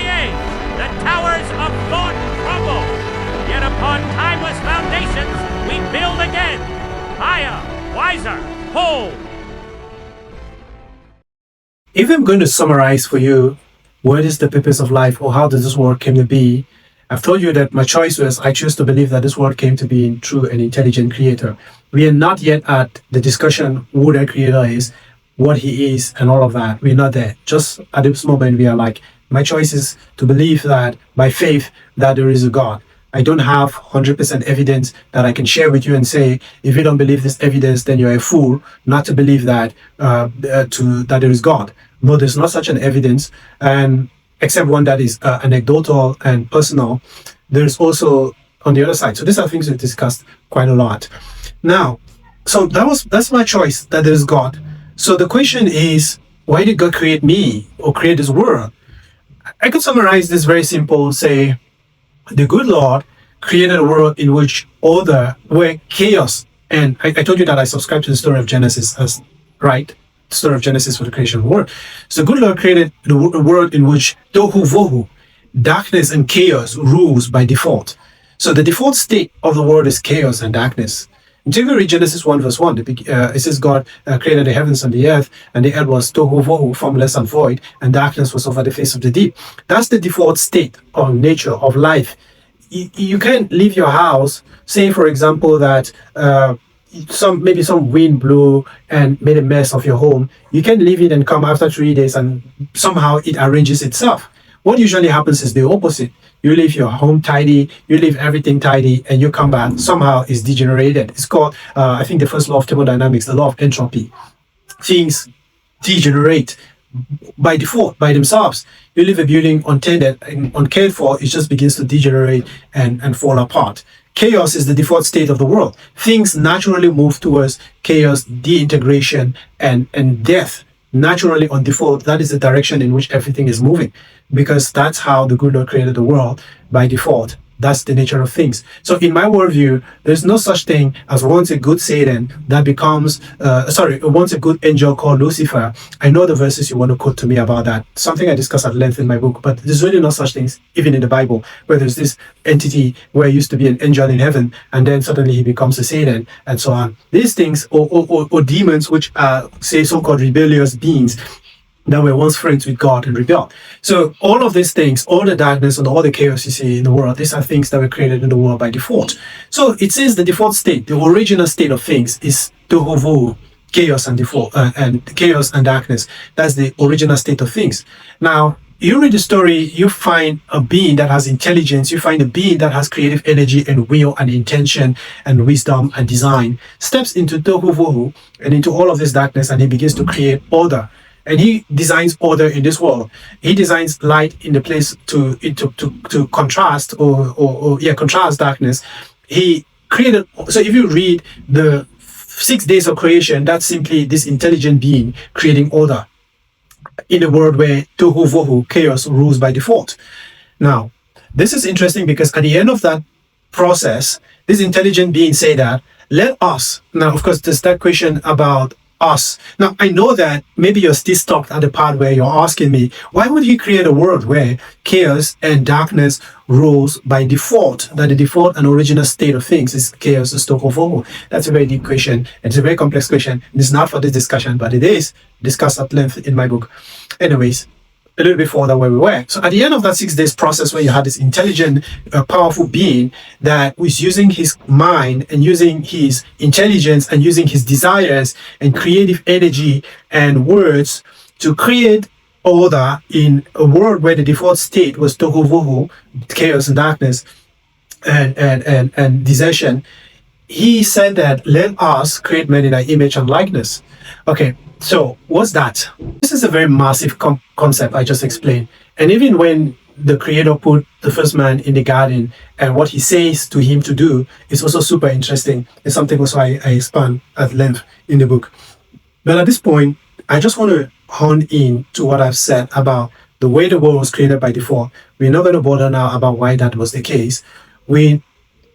age, the towers of thought crumble. Yet upon timeless foundations, we build again. Higher, wiser, whole. If I'm going to summarize for you what is the purpose of life or how does this world came to be, I've told you that my choice was I choose to believe that this world came to be through an intelligent creator. We are not yet at the discussion who that creator is, what he is, and all of that. We're not there. Just at this moment, we are like, my choice is to believe that by faith that there is a God. I don't have 100% evidence that I can share with you and say, if you don't believe this evidence, then you're a fool not to believe that that there is God. No, there's not such an evidence, and except one that is anecdotal and personal. There's also on the other side. So these are things we discussed quite a lot. Now, so that's my choice, that there's God. So the question is, why did God create me or create this world? I could summarize this very simple, say, the good Lord created a world in which order, where chaos, and I told you that I subscribe to the story of Genesis as right, the story of Genesis for the creation of the world. So good Lord created a world in which tohu vohu, darkness and chaos rules by default. So the default state of the world is chaos and darkness. Until we read Genesis 1 verse 1, it says God created the heavens and the earth was tohu vohu, formless and void, and darkness was over the face of the deep. That's the default state of nature, of life. You can't leave your house, say for example that maybe some wind blew and made a mess of your home. You can leave it and come after 3 days and somehow it arranges itself. What usually happens is the opposite. You leave your home tidy, you leave everything tidy, and you come back, somehow it's degenerated. It's called, I think the first law of thermodynamics, the law of entropy. Things degenerate by default, by themselves. You leave a building untended and uncared for, it just begins to degenerate and fall apart. Chaos is the default state of the world. Things naturally move towards chaos, deintegration, and death. Naturally, on default, that is the direction in which everything is moving, because that's how the good Lord created the world by default. That's the nature of things. So in my worldview, there's no such thing as once a good Satan that becomes, once a good angel called Lucifer. I know the verses you want to quote to me about that. Something I discuss at length in my book, but there's really no such things, even in the Bible, where there's this entity where he used to be an angel in heaven, and then suddenly he becomes a Satan, and so on. These things, or demons, which are, say, so-called rebellious beings, that were once friends with God and rebelled. So all of these things, all the darkness and all the chaos you see in the world, these are things that were created in the world by default. So it says the default state, the original state of things is tohu vohu, chaos and default, and chaos and darkness. That's the original state of things. Now, you read the story, you find a being that has intelligence, you find a being that has creative energy and will and intention and wisdom and design, steps into tohu vohu and into all of this darkness, and he begins to create order. And he designs order in this world. He designs light in the place to contrast contrast darkness. He created. So if you read the 6 days of creation, that's simply this intelligent being creating order in a world where tohu vohu, chaos, rules by default. Now, this is interesting because at the end of that process, this intelligent being say that let us. Now, of course, there's that question about us. Now, I know that maybe you're still stuck at the part where you're asking me, why would he create a world where chaos and darkness rules by default, that the default and original state of things is chaos, is tohu vohu? That's a very deep question. It's a very complex question. It's not for this discussion, but it is discussed at length in my book. Anyways, a little bit further where we were. So at the end of that 6 days process where you had this intelligent, powerful being that was using his mind and using his intelligence and using his desires and creative energy and words to create order in a world where the default state was tohu vohu, chaos and darkness and desertion, he said that let us create man in our image and likeness. Okay, so what's that? This is a very massive concept I just explained. And even when the creator put the first man in the garden and what he says to him to do is also super interesting. It's something also I expand at length in the book. But at this point, I just want to hone in to what I've said about the way the world was created by default. We're not going to bother now about why that was the case.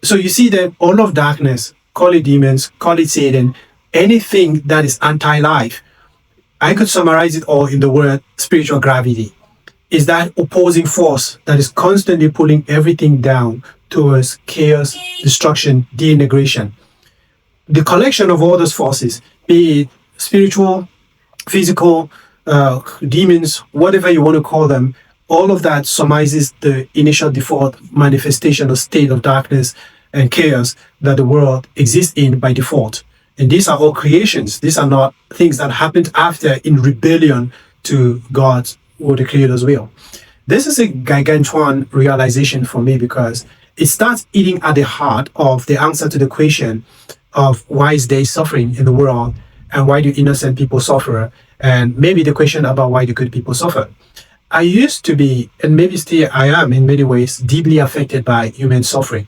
So you see that all of darkness, call it demons, call it Satan, anything that is anti-life, I could summarize it all in the word spiritual gravity. is that opposing force that is constantly pulling everything down towards chaos, destruction, deintegration. The collection of all those forces, be it spiritual, physical, demons, whatever you want to call them, all of that summarizes the initial default manifestation or state of darkness and chaos that the world exists in by default. And these are all creations. These are not things that happened after in rebellion to God's or the Creator's will. This is a gargantuan realization for me because it starts eating at the heart of the answer to the question of why is there suffering in the world and why do innocent people suffer, and maybe the question about why do good people suffer. I used to be, and maybe still I am in many ways, deeply affected by human suffering.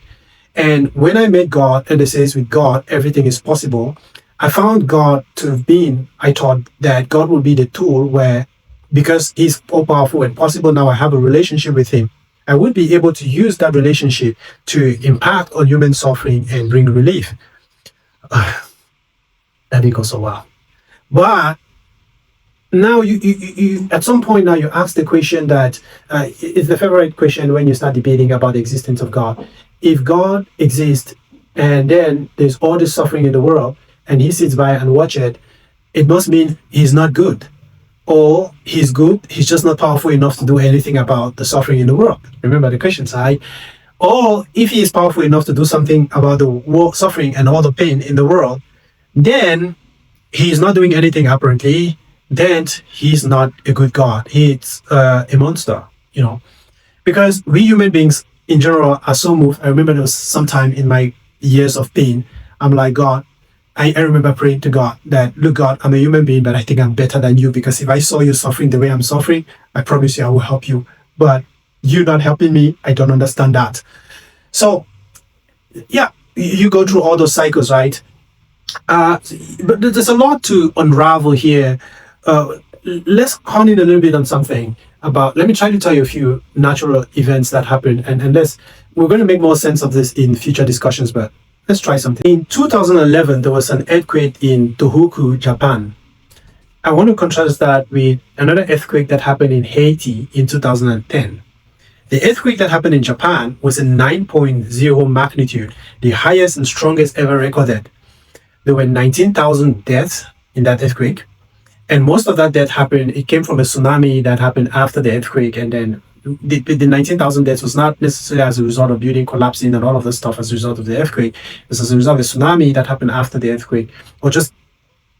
And when I met God, and it says with God, everything is possible, I found God to have been, I thought that God would be the tool where, because He's all powerful and possible, now I have a relationship with Him, I would be able to use that relationship to impact on human suffering and bring relief. That didn't go so well. But now you at some point now you ask the question that is the favorite question when you start debating about the existence of God. If God exists and then there's all this suffering in the world and He sits by and watch it, it must mean He's not good. Or He's good, He's just not powerful enough to do anything about the suffering in the world. Remember the question side. Or if He is powerful enough to do something about the suffering and all the pain in the world, then He's not doing anything apparently, then He's not a good God. He's a monster, because we human beings in general are so moved. I remember there was some time in my years of pain, I'm like, God, I remember praying to God that, look, God, I'm a human being, but I think I'm better than you, because if I saw you suffering the way I'm suffering, I promise you I will help you. But you're not helping me. I don't understand that. So, yeah, you go through all those cycles, right? But there's a lot to unravel here. Let's hone in a little bit on something about, let me try to tell you a few natural events that happened, and we're going to make more sense of this in future discussions, but let's try something. In 2011, there was an earthquake in Tohoku, Japan. I want to contrast that with another earthquake that happened in Haiti in 2010. The earthquake that happened in Japan was a 9.0 magnitude, the highest and strongest ever recorded. There were 19,000 deaths in that earthquake. And most of that death happened, it came from a tsunami that happened after the earthquake. And then the 19,000 deaths was not necessarily as a result of building collapsing and all of this stuff as a result of the earthquake. It was as a result of a tsunami that happened after the earthquake, or just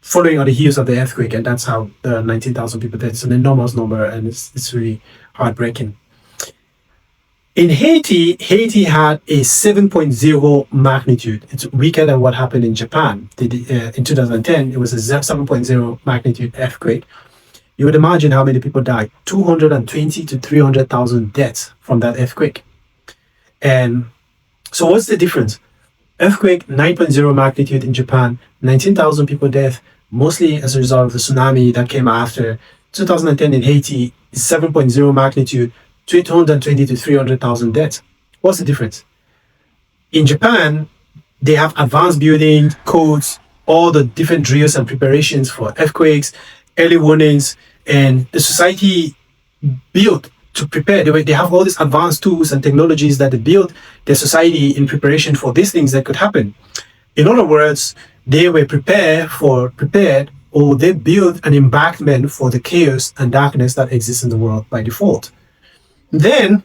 following on the heels of the earthquake. And that's how the 19,000 people died. It's an enormous number, and it's really heartbreaking. In Haiti had a 7.0 magnitude. It's weaker than what happened in Japan. In 2010, it was a 7.0 magnitude earthquake. You would imagine how many people died. 220 to 300,000 deaths from that earthquake. And so what's the difference? Earthquake, 9.0 magnitude in Japan, 19,000 people dead, mostly as a result of the tsunami that came after. 2010 in Haiti, 7.0 magnitude, 220 to 300,000 deaths. What's the difference? In Japan, they have advanced building codes, all the different drills and preparations for earthquakes, early warnings, and the society built to prepare. They have all these advanced tools and technologies that they built their society in preparation for these things that could happen. In other words, they were prepared, or they built an embankment for the chaos and darkness that exists in the world by default. Then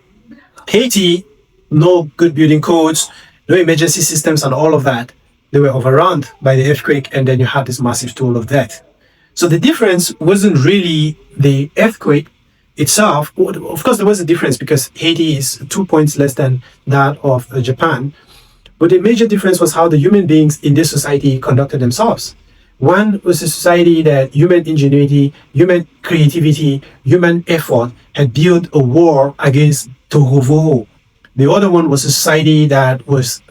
Haiti, no good building codes, no emergency systems and all of that. They were overrun by the earthquake, and then you had this massive toll of death. So the difference wasn't really the earthquake itself. Of course, there was a difference because Haiti is 2 points less than that of Japan. But the major difference was how the human beings in this society conducted themselves. One was a society that human ingenuity, human creativity, human effort had built a war against tohuvabohu. The other one was a society that was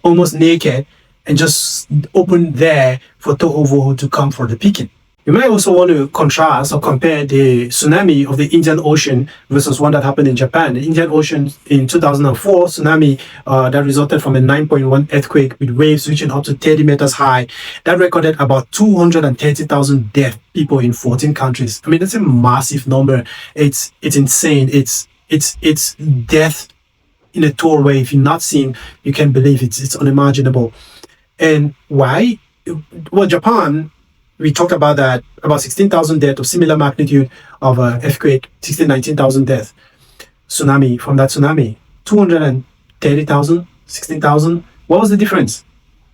almost naked and just open there for tohuvabohu to come for the picking. You might also want to contrast or compare the tsunami of the Indian Ocean versus one that happened in Japan. The Indian Ocean in 2004 tsunami that resulted from a 9.1 earthquake with waves reaching up to 30 meters high. That recorded about 230,000 dead people in 14 countries. I mean, that's a massive number. It's insane. It's death in a total way. If you're not seeing, you can't believe it's unimaginable. And why? Well, Japan, we talked about that, about 16,000 deaths of similar magnitude of earthquake, 16, 19,000 deaths. Tsunami, from that tsunami, 230,000, 16,000. What was the difference?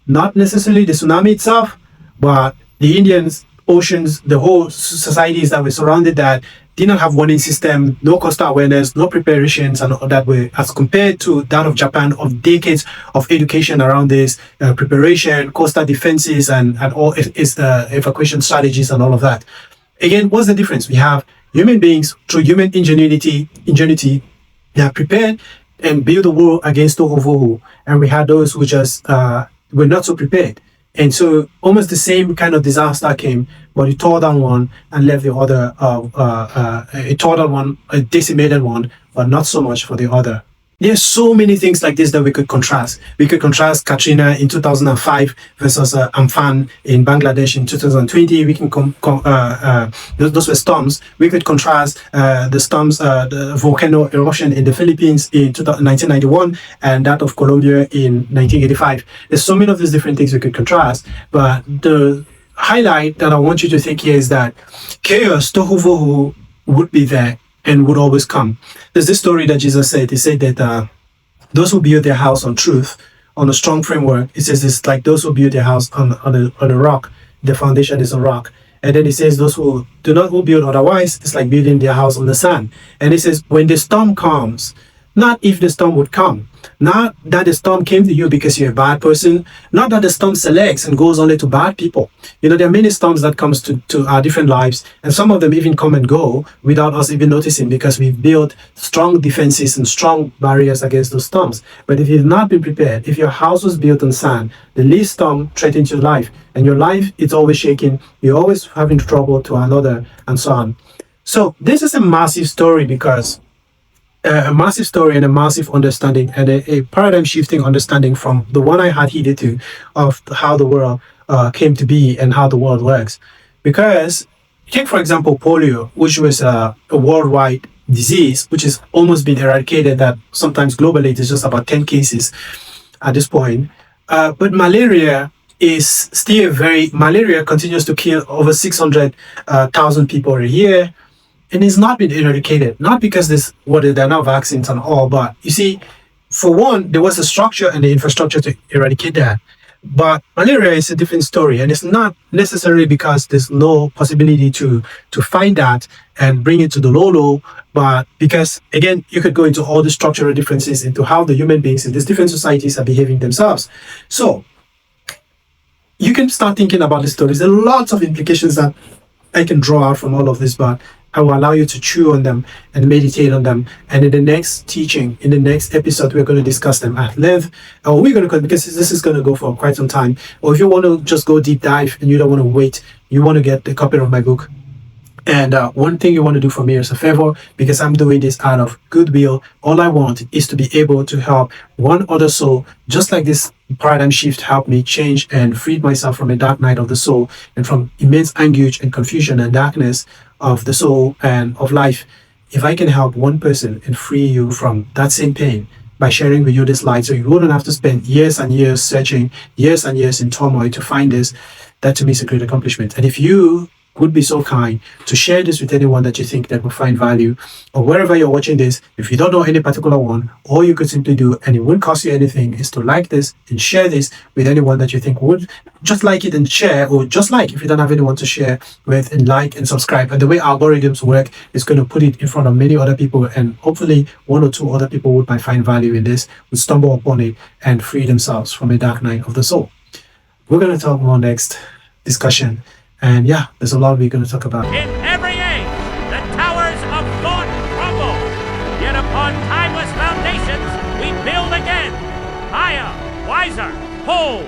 Not necessarily the tsunami itself, but the Indian oceans, the whole societies that were surrounded that did not have warning system, no coastal awareness, no preparations, and all that way, as compared to that of Japan, of decades of education around this, preparation, coastal defenses, and all its evacuation strategies and all of that. Again, what's the difference? We have human beings through human ingenuity, they are prepared and build a wall against Tohubohu, and we had those who just were not so prepared. And so almost the same kind of disaster came, but it tore down one and left the other, it tore down one, a decimated one, but not so much for the other. There's so many things like this that we could contrast. We could contrast Katrina in 2005 versus Amphan in Bangladesh in 2020. We can those were storms. We could contrast the storms, the volcano eruption in the Philippines in 1991 and that of Colombia in 1985. There's so many of these different things we could contrast, but the highlight that I want you to think here is that chaos, tohubohu, would be there and would always come. There's this story that Jesus said. He said that those who build their house on truth, on a strong framework, it says it's like those who build their house on a rock, the foundation is a rock. And then he says those who do not build otherwise, it's like building their house on the sand. And he says when the storm comes, not if the storm would come, not that the storm came to you because you're a bad person, not that the storm selects and goes only to bad people. You know, there are many storms that comes to our different lives, and some of them even come and go without us even noticing because we've built strong defenses and strong barriers against those storms. But if you've not been prepared, if your house was built on sand, the least storm threatens your life, and your life is always shaking, you're always having trouble to another, and so on. So this is a massive story because a massive story and a massive understanding and a paradigm shifting understanding from the one I had hitherto of how the world came to be and how the world works. Because take, for example, polio, which was a worldwide disease, which has almost been eradicated, that sometimes globally it is just about 10 cases at this point. But malaria is still malaria continues to kill over 600,000 people a year. And it's not been eradicated, not because there are now vaccines and all, but you see, for one, there was the structure and the infrastructure to eradicate that. But malaria is a different story, and it's not necessarily because there's no possibility to find that and bring it to the low, but because, again, you could go into all the structural differences into how the human beings in these different societies are behaving themselves. So you can start thinking about the stories. There are lots of implications that I can draw out from all of this, but I will allow you to chew on them and meditate on them. And in the next teaching, in the next episode, we're going to discuss them at length. Or we're going to, because this is going to go for quite some time. Or if you want to just go deep dive and you don't want to wait, you want to get a copy of my book. And one thing you want to do for me is a favor, because I'm doing this out of goodwill. All I want is to be able to help one other soul, just like this paradigm shift helped me change and freed myself from a dark night of the soul and from immense anguish and confusion and darkness of the soul and of life. If I can help one person and free you from that same pain by sharing with you this light, so you wouldn't have to spend years and years searching, years and years in turmoil to find this, that to me is a great accomplishment. And if you would be so kind to share this with anyone that you think that will find value, or wherever you're watching this, if you don't know any particular one, all you could simply do, and it wouldn't cost you anything, is to like this and share this with anyone that you think would just like it and share, or just like if you don't have anyone to share with, and like and subscribe. And the way algorithms work is going to put it in front of many other people, and hopefully one or two other people might find value in this, would stumble upon it and free themselves from a dark night of the soul. We're going to talk more next discussion. And yeah, there's a lot we're going to talk about. In every age, the towers of thought crumble. Yet upon timeless foundations, we build again. Higher, wiser, whole,